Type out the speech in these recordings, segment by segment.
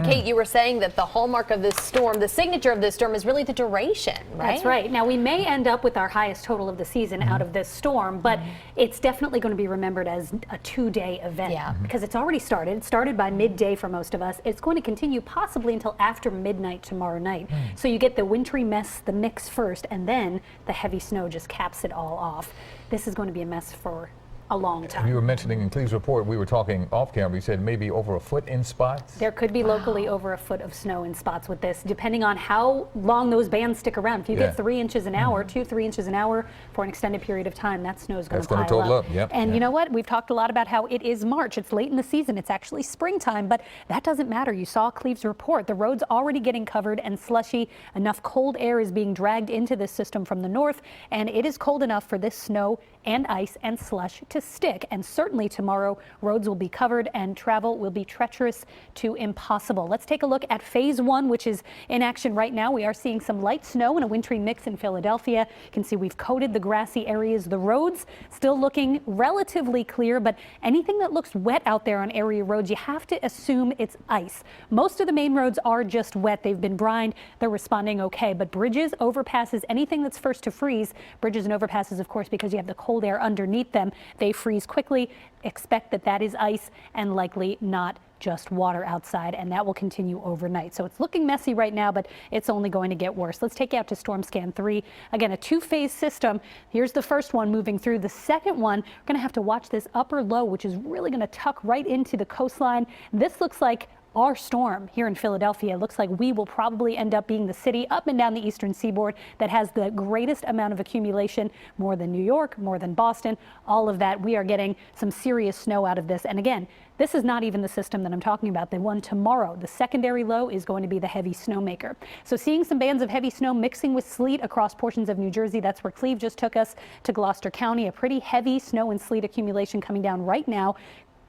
Kate, you were saying that the hallmark of this storm, the signature of this storm, is really the duration, right? That's right. Now, we may end up with our highest total of the season out of this storm, but it's definitely going to be remembered as a 2-day event because it's already started. It started by midday for most of us. It's going to continue possibly until after midnight tomorrow night. So you get the wintry mess, the mix first, and then the heavy snow just caps it all off. This is going to be a mess for a long time. You were mentioning in Cleve's report, we were talking off camera, you said maybe over a foot in spots? There could be locally over a foot of snow in spots with this, depending on how long those bands stick around. If you get 3 inches an hour, 2-3 inches an hour for an extended period of time, that snow is going to pile up. And you know what? We've talked a lot about how it is March. It's late in the season. It's actually springtime, but that doesn't matter. You saw Cleve's report. The road's already getting covered and slushy. Enough cold air is being dragged into this system from the north, and it is cold enough for this snow and ice and slush to stick. And certainly tomorrow, roads will be covered and travel will be treacherous to impossible. Let's take a look at phase 1, which is in action right now. We are seeing some light snow and a wintry mix in Philadelphia. You can see we've coated the grassy areas. The roads still looking relatively clear, but anything that looks wet out there on area roads, you have to assume it's ice. Most of the main roads are just wet. They've been brined. They're responding okay, but bridges, overpasses, anything that's first to freeze, bridges and overpasses, of course, because you have the cold air underneath them, they freeze quickly. Expect that that is ice and likely not just water outside, and that will continue overnight. So it's looking messy right now, but it's only going to get worse. Let's take you out to Storm Scan 3. Again, a 2-phase system. Here's the first one moving through. The second one, we're going to have to watch this upper low, which is really going to tuck right into the coastline. This looks like our storm here in Philadelphia. It looks like we will probably end up being the city up and down the eastern seaboard that has the greatest amount of accumulation, more than New York, more than Boston, all of that. We are getting some serious snow out of this. And again, this is not even the system that I'm talking about. The one tomorrow, the secondary low, is going to be the heavy snowmaker. So seeing some bands of heavy snow mixing with sleet across portions of New Jersey. That's where Cleve just took us to Gloucester County. A pretty heavy snow and sleet accumulation coming down right now,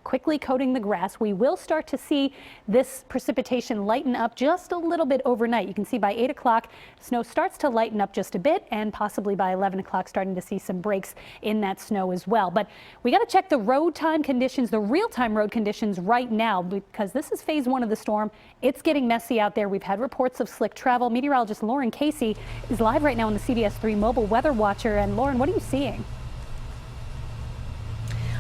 quickly coating the grass. We will start to see this precipitation lighten up just a little bit overnight. You can see by 8 o'clock, snow starts to lighten up just a bit, and possibly by 11 o'clock starting to see some breaks in that snow as well. But we got to check the road time conditions, the real-time road conditions right now, because this is phase 1 of the storm. It's getting messy out there. We've had reports of slick travel. Meteorologist Lauren Casey is live right now on the CBS 3 Mobile Weather Watcher. And Lauren, what are you seeing?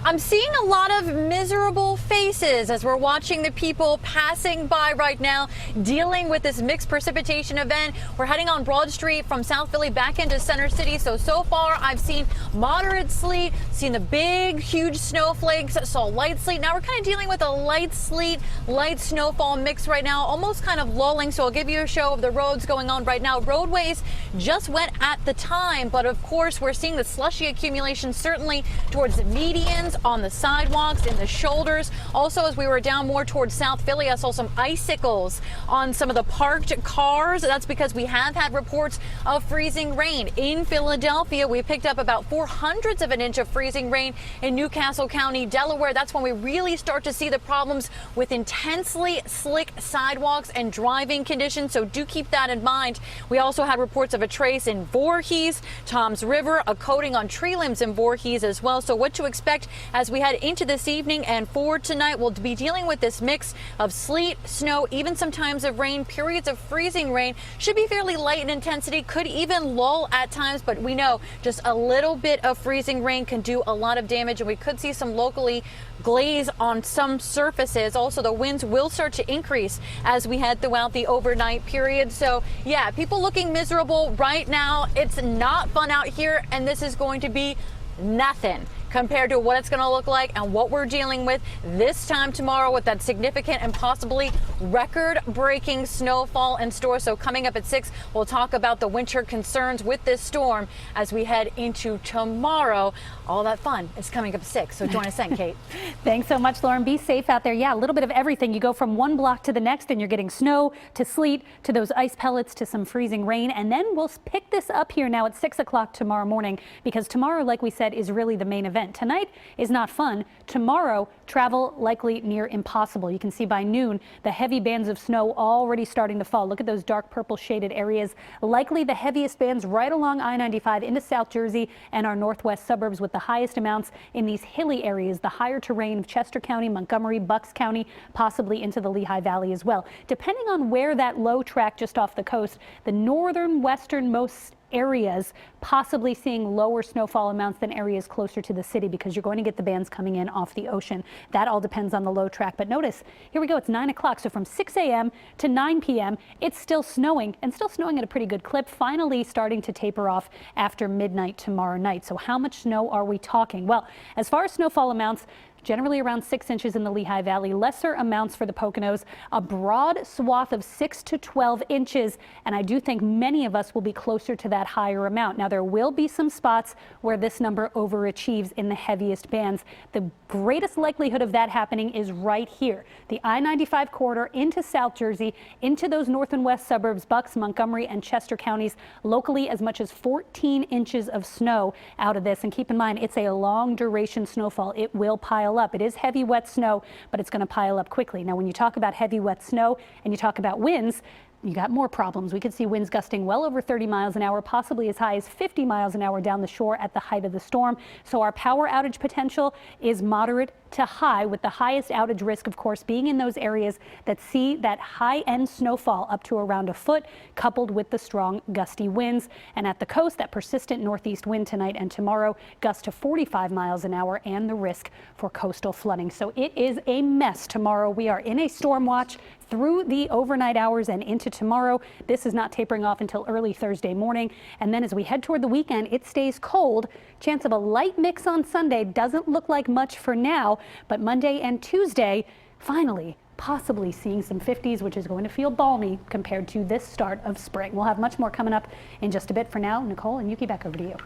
I'm seeing a lot of miserable faces as we're watching the people passing by right now, dealing with this mixed precipitation event. We're heading on Broad Street from South Philly back into Center City. So far I've seen moderate sleet, seen the big, huge snowflakes, saw light sleet. Now we're kind of dealing with a light sleet, light snowfall mix right now, almost kind of lulling. So I'll give you a show of the roads going on right now. Roadways just wet at the time, but of course we're seeing the slushy accumulation certainly towards the medians, on the sidewalks, in the shoulders. Also, as we were down more towards South Philly, I saw some icicles on some of the parked cars. That's because we have had reports of freezing rain in Philadelphia. We picked up about 0.04 of an inch of freezing rain in Newcastle County, Delaware. That's when we really start to see the problems with intensely slick sidewalks and driving conditions. So do keep that in mind. We also had reports of a trace in Voorhees, Toms River, a coating on tree limbs in Voorhees as well. So what to expect as we head into this evening and forward tonight, we'll be dealing with this mix of sleet, snow, even some times of rain. Periods of freezing rain should be fairly light in intensity, could even lull at times, but we know just a little bit of freezing rain can do a lot of damage, and we could see some locally glaze on some surfaces. Also, the winds will start to increase as we head throughout the overnight period. So yeah, people looking miserable right now. It's not fun out here, and this is going to be nothing compared to what it's going to look like and what we're dealing with this time tomorrow with that significant and possibly record-breaking snowfall in store. So coming up at 6, we'll talk about the winter concerns with this storm as we head into tomorrow. All that fun is coming up at 6, so join us then, Kate. Thanks so much, Lauren. Be safe out there. Yeah, a little bit of everything. You go from one block to the next and you're getting snow to sleet to those ice pellets to some freezing rain. And then we'll pick this up here now at 6 o'clock tomorrow morning, because tomorrow, like we said, is really the main event. event. Tonight is not fun. Tomorrow, travel likely near impossible. You can see by noon the heavy bands of snow already starting to fall. Look at those dark purple shaded areas. Likely the heaviest bands right along I-95 into South Jersey and our northwest suburbs, with the highest amounts in these hilly areas, the higher terrain of Chester County, Montgomery, Bucks County, possibly into the Lehigh Valley as well. Depending on where that low track just off the coast, the northern westernmost areas possibly seeing lower snowfall amounts than areas closer to the city, because you're going to get the bands coming in off the ocean. That all depends on the low track. But notice, here we go, it's 9 o'clock. So from 6 a.m. to 9 p.m., it's still snowing, and still snowing at a pretty good clip, finally starting to taper off after midnight tomorrow night. So how much snow are we talking? Well, as far as snowfall amounts, generally around 6 inches in the Lehigh Valley, lesser amounts for the Poconos, a broad swath of 6 to 12 inches. And I do think many of us will be closer to that higher amount. Now, there will be some spots where this number overachieves in the heaviest bands. The greatest likelihood of that happening is right here, the I-95 corridor into South Jersey, into those north and west suburbs, Bucks, Montgomery, and Chester counties. Locally, as much as 14 inches of snow out of this. And keep in mind, it's a long duration snowfall. It will pile up. It is heavy, wet snow, but it's going to pile up quickly. Now, when you talk about heavy, wet snow and you talk about winds, you got more problems. We could see winds gusting well over 30 miles an hour, possibly as high as 50 miles an hour down the shore at the height of the storm. So our power outage potential is moderate to high, with the highest outage risk, of course, being in those areas that see that high-end snowfall up to around a foot, coupled with the strong gusty winds. And at the coast, that persistent northeast wind tonight and tomorrow, gusts to 45 miles an hour, and the risk for coastal flooding. So it is a mess tomorrow. We are in a storm watch through the overnight hours and into tomorrow. This is not tapering off until early Thursday morning. And then as we head toward the weekend, it stays cold. Chance of a light mix on Sunday, doesn't look like much for now, but Monday and Tuesday, finally, possibly seeing some 50s, which is going to feel balmy compared to this start of spring. We'll have much more coming up in just a bit. For now, Nicole and Yuki, back over to you.